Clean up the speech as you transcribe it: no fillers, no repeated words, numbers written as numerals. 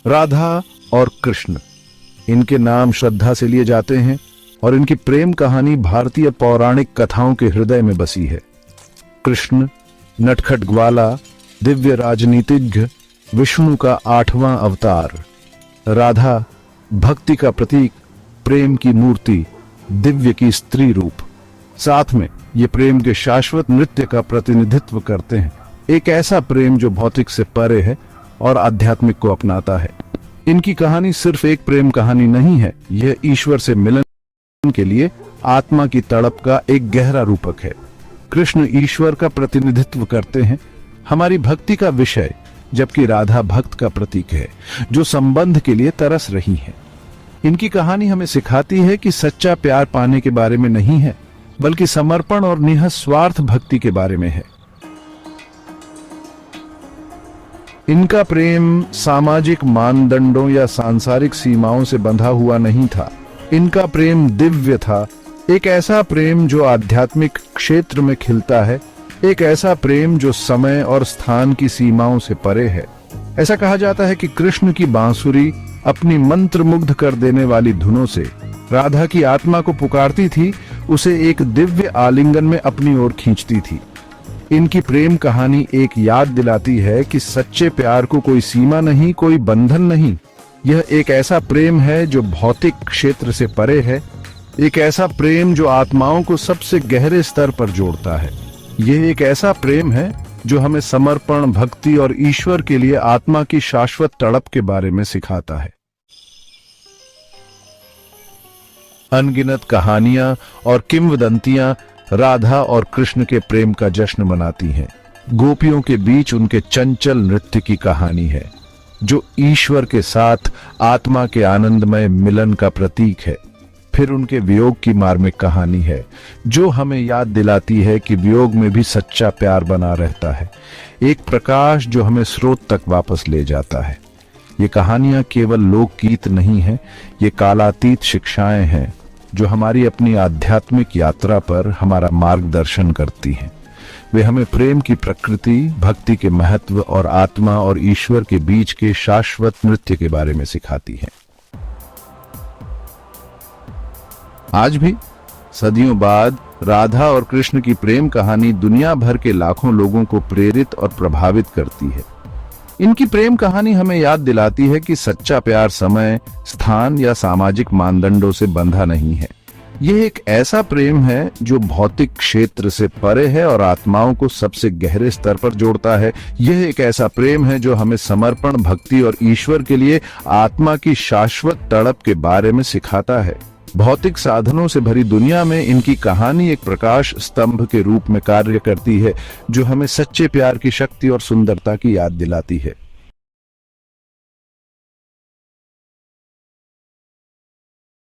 राधा और कृष्ण, इनके नाम श्रद्धा से लिए जाते हैं और इनकी प्रेम कहानी भारतीय पौराणिक कथाओं के हृदय में बसी है। कृष्ण नटखट ग्वाला, दिव्य राजनीतिज्ञ, विष्णु का 8वां अवतार। राधा भक्ति का प्रतीक, प्रेम की मूर्ति, दिव्य की स्त्री रूप। साथ में ये प्रेम के शाश्वत नृत्य का प्रतिनिधित्व करते हैं, एक ऐसा प्रेम जो भौतिक से परे है और आध्यात्मिक को अपनाता है। इनकी कहानी सिर्फ एक प्रेम कहानी नहीं है, यह ईश्वर से मिलन के लिए आत्मा की तड़प का एक गहरा रूपक है। कृष्ण ईश्वर का प्रतिनिधित्व करते हैं, हमारी भक्ति का विषय, जबकि राधा भक्त का प्रतीक है जो संबंध के लिए तरस रही है। इनकी कहानी हमें सिखाती है कि सच्चा प्यार पाने के बारे में नहीं है, बल्कि समर्पण और निस्वार्थ भक्ति के बारे में है। इनका प्रेम सामाजिक मानदंडों या सांसारिक सीमाओं से बंधा हुआ नहीं था। इनका प्रेम दिव्य था, एक ऐसा प्रेम जो आध्यात्मिक क्षेत्र में खिलता है, एक ऐसा प्रेम जो समय और स्थान की सीमाओं से परे है। ऐसा कहा जाता है कि कृष्ण की बांसुरी अपनी मंत्रमुग्ध कर देने वाली धुनों से राधा की आत्मा को पुकारती थी, उसे एक दिव्य आलिंगन में अपनी ओर खींचती थी। इनकी प्रेम कहानी एक याद दिलाती है कि सच्चे प्यार को कोई सीमा नहीं, कोई बंधन नहीं। यह एक ऐसा प्रेम है जो भौतिक क्षेत्र से परे है, एक ऐसा प्रेम जो आत्माओं को सबसे गहरे स्तर पर जोड़ता है। यह एक ऐसा प्रेम है जो हमें समर्पण, भक्ति और ईश्वर के लिए आत्मा की शाश्वत तड़प के बारे में सिखाता है। अनगिनत कहानियां और किंवदंतियां राधा और कृष्ण के प्रेम का जश्न मनाती हैं। गोपियों के बीच उनके चंचल नृत्य की कहानी है, जो ईश्वर के साथ आत्मा के आनंदमय मिलन का प्रतीक है। फिर उनके वियोग की मार्मिक कहानी है, जो हमें याद दिलाती है कि वियोग में भी सच्चा प्यार बना रहता है, एक प्रकाश जो हमें स्रोत तक वापस ले जाता है। ये कहानियां केवल लोकगीत नहीं हैं, ये कालातीत शिक्षाएं हैं जो हमारी अपनी आध्यात्मिक यात्रा पर हमारा मार्गदर्शन करती हैं। वे हमें प्रेम की प्रकृति, भक्ति के महत्व और आत्मा और ईश्वर के बीच के शाश्वत नृत्य के बारे में सिखाती हैं। आज भी सदियों बाद राधा और कृष्ण की प्रेम कहानी दुनिया भर के लाखों लोगों को प्रेरित और प्रभावित करती है। इनकी प्रेम कहानी हमें याद दिलाती है कि सच्चा प्यार समय, स्थान या सामाजिक मानदंडों से बंधा नहीं है। यह एक ऐसा प्रेम है जो भौतिक क्षेत्र से परे है और आत्माओं को सबसे गहरे स्तर पर जोड़ता है। यह एक ऐसा प्रेम है जो हमें समर्पण, भक्ति और ईश्वर के लिए आत्मा की शाश्वत तड़प के बारे में सिखाता है। भौतिक साधनों से भरी दुनिया में इनकी कहानी एक प्रकाश स्तंभ के रूप में कार्य करती है, जो हमें सच्चे प्यार की शक्ति और सुंदरता की याद दिलाती है।